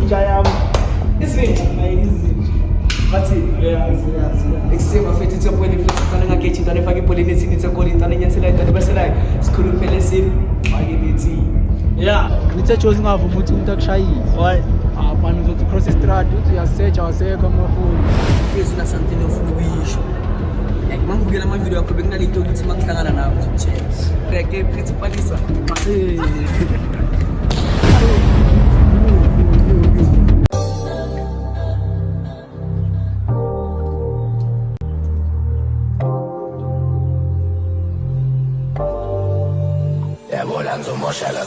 Jayam. Izinja, izinja. Bathini? Yeah. Eksema fethu itsopwe ni flex kana ngakethi ntana efake ipolini etsini itsokoli ntana nyatsela ntana baselayo. Sikhuluphele sini. Fake lithi. Yeah. Ngithe Jozi ngavuma ukuthi umuntu akushayile. Why? Fana uzothi cross istrad uthi uyasearch awusekho amafoni. Fezi na something ofuna ukuyisho. Mangibukela ama video yakho bekunalento ukuthi mangihlangana nawe nje. Ngeke principalisa. Volando mosha la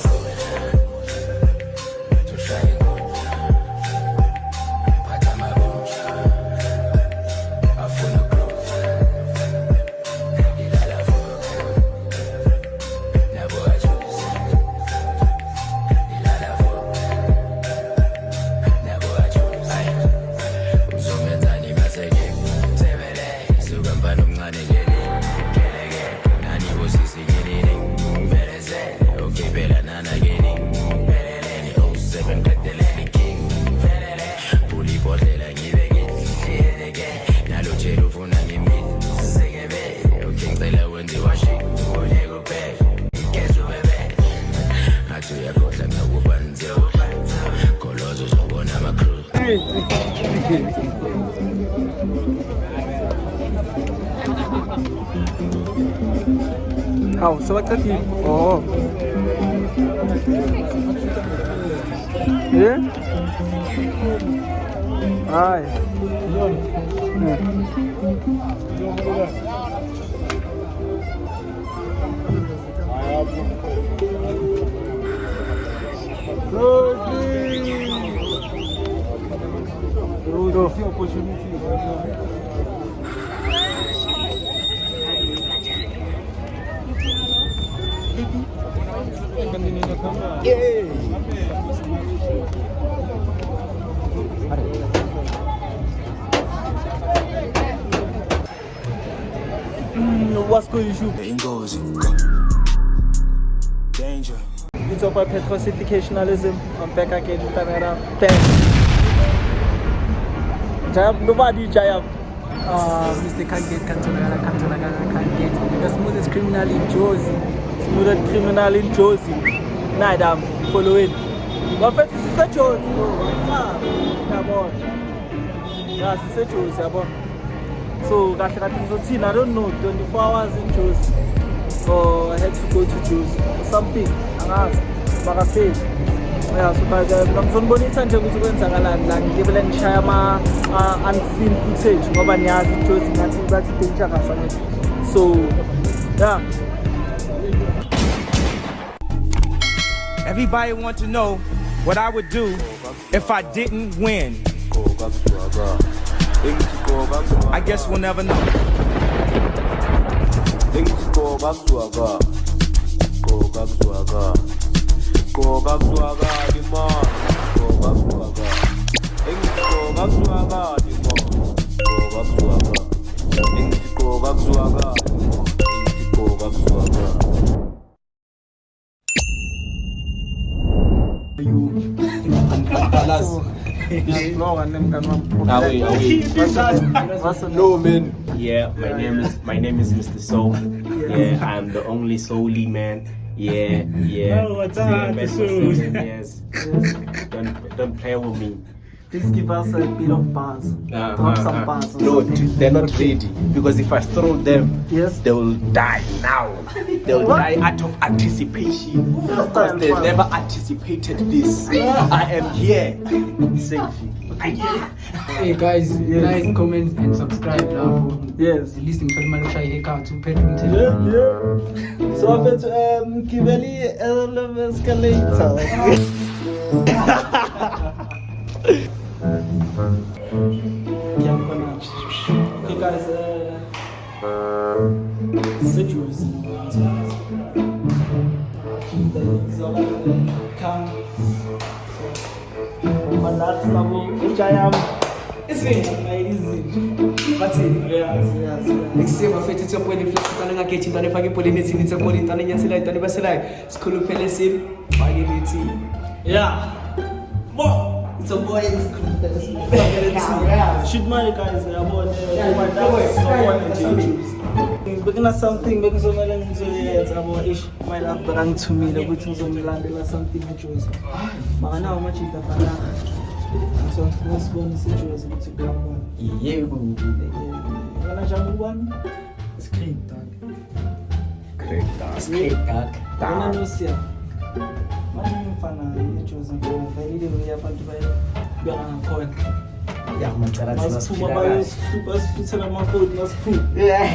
How? So what's that? Oh. Yeah? Aye. What's good, issue? Danger. It's about petrosificationalism. I'm back again with another bang. Jayam, nobody Jayam. Mr. Can't get. The smoothest criminal in Jersey. Smoothest criminal in Jersey. Nah, damn, follow it. But first, it's a Jersey. Yeah, it's a Jersey. So, I don't know, 24 hours in Jersey. So, I had to go to Jersey or something. And ask, but I said, yeah, so by the Bonita and Jaguan and give them Shama unseen footage. Mobania, Jersey, that's dangerous. So, yeah. Everybody want to know what I would do if I didn't win. I guess we'll never know. No man. Yeah, my name is Mr. Soul. Yeah, I'm the only Souli man. Yeah. Yes. Don't play with me. Please give us a bit of bars. Drop some bars. No, they're not ready because if I throw them, yes, they will die now. They will die out of anticipation because they never anticipated this. I am here. Safe. Hey guys, like, comment and subscribe now. Yes. Listening to the Malusha Heka to Pedro. Yeah. So I bet Kiveli escalator. Okay guys, citrus. Eksema fethu itsopwe ni flex kana ngakethi ntana efake ipolini etsini itsokoli ntana nyatsela ntana baselayo. Sikhuluphele sini. Fake lithi. Yeah. Mo. It's a boy in Shoot my guys, yabona someone nje. Bekuna something bekuzomela ngizoyenza yabo ish my love bekangithumile ukuthi ngizomilandela something eJozi. Maka nawo amajita afana. So ngisibona iJozi ukuthi kukhamba. Yebo. Yena jamu bani? Screen dark. Great dog. Screen dark. Yena nosia. Manje mfana eJozi ngifuna vele uyabantu bayakhona. Yeah, mantala Masiphume bayosifutela amafoni masiphume. Yeah.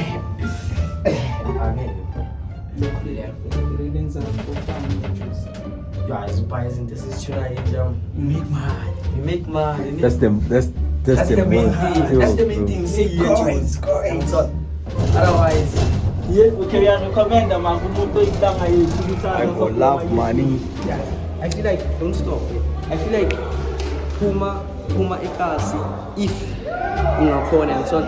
Lenza ngofana eJozi. Guys, buys into this try you make money. That's the main thing. That's the main thing. Say coins. Otherwise, Yeah, okay, we recommend them. I'm going to take down I go love money. yeah. I feel like don't stop. I feel like Puma ikasi if ungakhona and so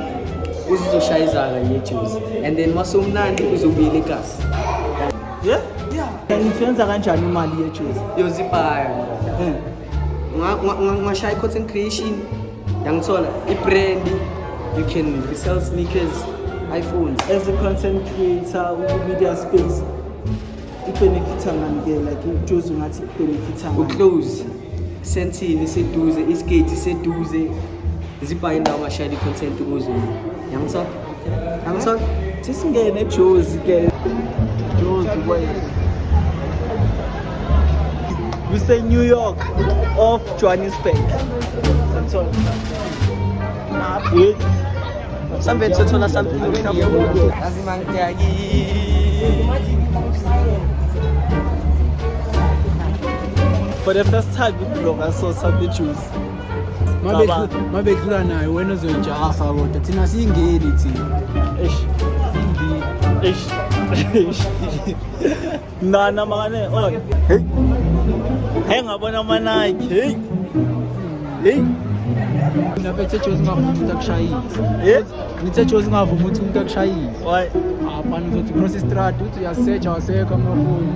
uzizoshayizana yeJozi and then masomnandi uzobuyela ikasi. Yeah? Ngithenza kanjani imali yeJozi? Yozibhaya. Ngashaya content creation. Yangithola ibrand, you can resell sneakers, iPhones. As a content creator, media space, i-benefita ngani ke like iJozi ngathi i-benefita ngani? Uclose. Sentini seduze, iskate seduze. Zibhaya indawo ngashaya i-content kuzo. Yangithola? Sisingene eJozi ke. Jozi boy. We say New York of Johannesburg. That's all. Sambe tsothola something lokuyabo. Azimangiyaki. For the first time in vlog, I saw something Jozi. Mabedlula nayo wena uzojaha kodwa thina singeni thina. Nana mane oh hey ngabona amanike hey Ngaphethe eJozi ngavuma umuntu akushayisa. Ngithe eJozi ngavuma ukuthi umuntu akushayisa. why Afana uzothi cross istrada uthi uyasearch awusekho amafoni.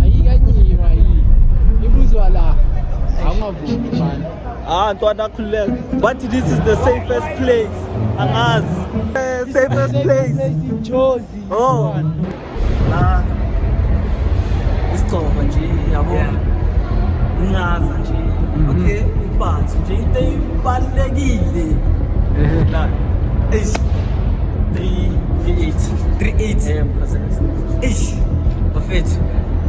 Ayikanyiwa yini. Ibuzwa la. Awungavumi mfana. ntwana khuleka but this is the safest place angazi safest place Jozi. oh Isigcobo nje yabo. ngaza nje okay but nje into ibalekile la 38%. Bafethu.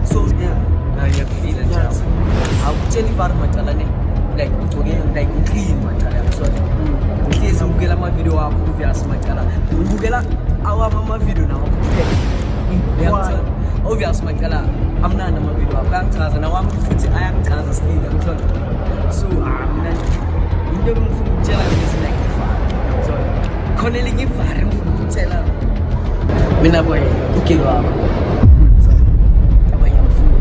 So yeah, ngiyakufila njalo. Awukutshela ivari macala ne. Like like clean macala yamsona. Uhlezi ubukela ama video wakho obvious macala. Ubukela ama video nawo kuphela. Yamsona. Obvious macala amnandi ama video wakho ayangichaza nawami futhi ayangichaza still yamsona. So mina into engifuna ukutshela ngithi like ivari. Khona elinye ivari ngifuna ukutshela. Mina boy ukilo wakho. Abanye mfundo.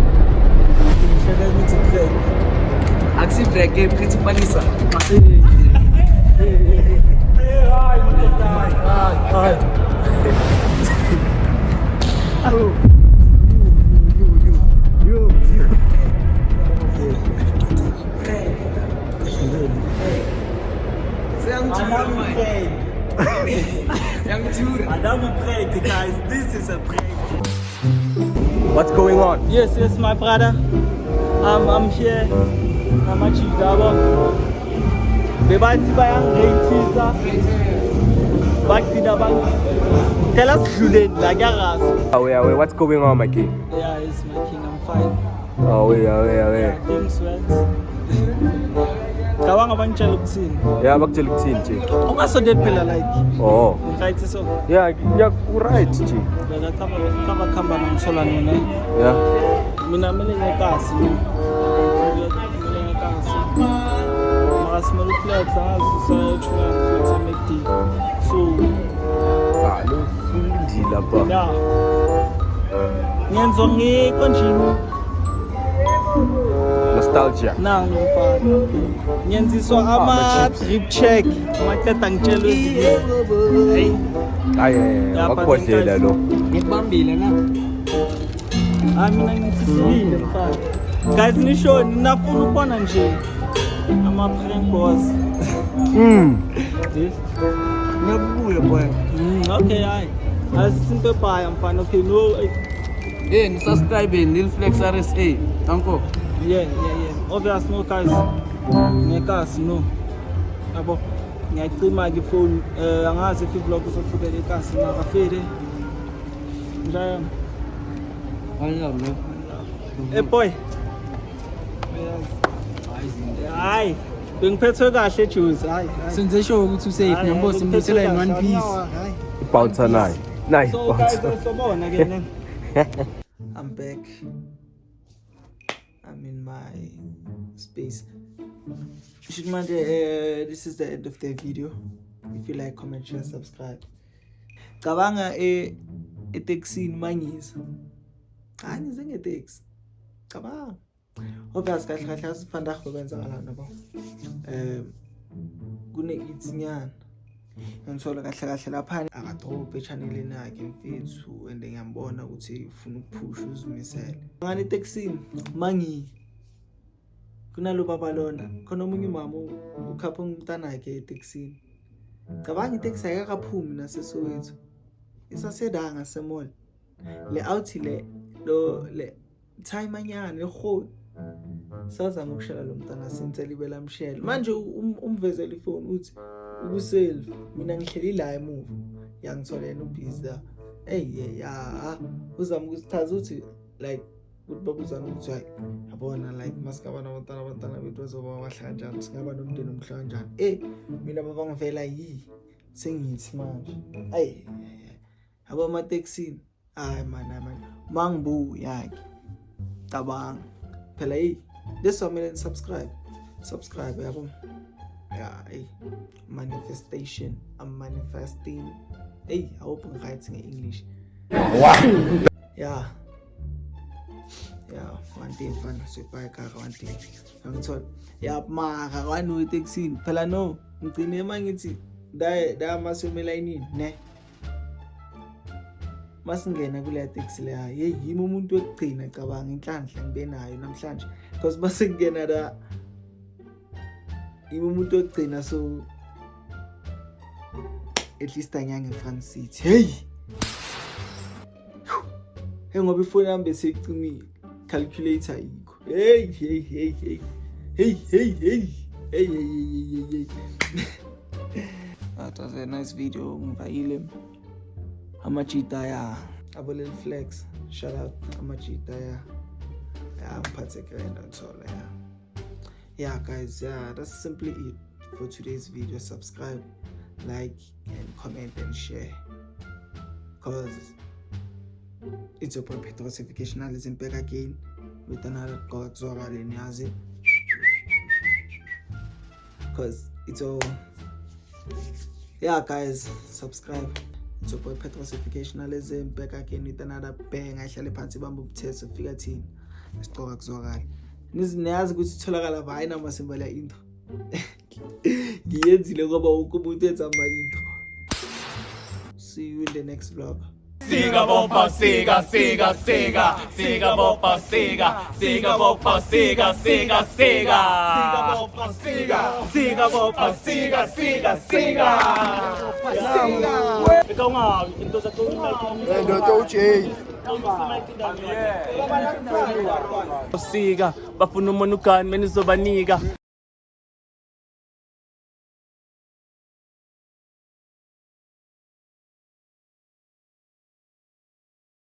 ngishaka ukuthi break Axi break game pretty panisa. Adamu break guys, this is a break. What's going on? Yes, my brother. I'm here. I'm a chigaba. Bebathi bayangithisa. Bakida bang. Tell us student la kuyarazi. What's going on, my king? Yeah, it's my king. I'm fine. Oh, wait. Things went. Kawanga bangitshela ukuthini. Yeah, bakutshela ukuthini nje. Ungasondeli phela like. Oh. Right so. Yeah, right nje. Bela khamba ngithola nina. Yeah. Mina mele ngekasi. Mele ngekasi. Masimelo flex angazi sayechula futhi McD. So, Lo sindila ba. yeah. Ngenzo ngikho nje. Nostalgia. Nangu mfana. Ngenziswa ama drip check. Maqeda ngitshela izinto. Hey. Hayi, wakubodlela lo. Ngikubambile na. Mina ngitsisile mfana. Guys, nisho ninafuna ukubona nje ama-prank wars. Ngiyabuya boy. Okay, hayi. Asisimpe bhaya mfana. Okay, no. Hey, nisubscribe Lil Flex RSA. Uncle. Yeah. Obvious no guys. Ngekas no. Yabo. Ngiyacima ke phone. Angazi if vlog uzoqhubeka ekhasi ngakafede. Njaya. Hey boy. Hayi. Bengiphethwe kahle Juice. Hayi. Senze sure ukuthi usafe. Ngiyabona simthela in one piece. Bouncer nine. Nice. So guys, sobona ke nene. I'm back. I'm in my space. This is the end of the video. If you like, comment, share, subscribe. Cabanga taxi mangisa. Ngize ngeteksi. Cabanga. Obvious kahle asifanda kwenza ngalana ba. Kune itsinyana. Ngithola kahle lapha akadrobe channel yakhe mfethu and ngiyambona ukuthi ufuna ukuphusha uzimisele. Ngani taxini mangi kunalo baba lona khona omunye umama ukhapha umntana wakhe etaxini. Cabanga itaxi ayakaphumi naseSoweto. Isasedanga semall. Le out le time anyana eholi. Sazama ukushela lo mntana sentse libela mshela. Manje umvezela ifone uthi ubuself mina ngihleli la emuva yangithola yena ubhizi la uzama ukusithatha uthi like ukuthi babuzana ukuthi hayi yabona like masikaba nabantwana bethu bazoba bahle kanjani singaba nomndeni omhle kanjani mina baba ngivela sengithi manje yabo amateksini man mangibuya yakhe cabanga phela this one mina subscribe yabo. Manifestation. I'm manifesting. I hope I'm writing in English. Wow. Yeah. One day fun. So buy car one day. I'm told. Yeah, ma one no taxi. Pela no. Ngine mangithi da masumela inini ne. Masingena kule taxi le hayi yimi umuntu wekugcina cabanga inhlanhla ngibe nayo namhlanje because basengena da umuntu ogcina so at least anyanga eFront City ngoba ifoni yami besicimile calculator yikho that was a nice video ngivayile amajita ya abo Lil Flex shout out amajita ya ngiphathe kena thola ya. Yeah guys, that's simply it for today's video. Subscribe, like and comment and share, cause it's your boy Petrosificationalism back again with another Godzilla in Yazi, cause it's all guys, subscribe. It's your boy Petrosificationalism back again with another bang. I shall party bamboo test of figure team. Let's go Godzilla. Niyazi ukuthi itholakala bayi namasimba la intro. Ngiyenzile ngoba wonke umuntu enza ama intro. See you in the next vlog. Siga bopa siga bopa Ikaw nga into sa siga bafuna umonukani menizobanika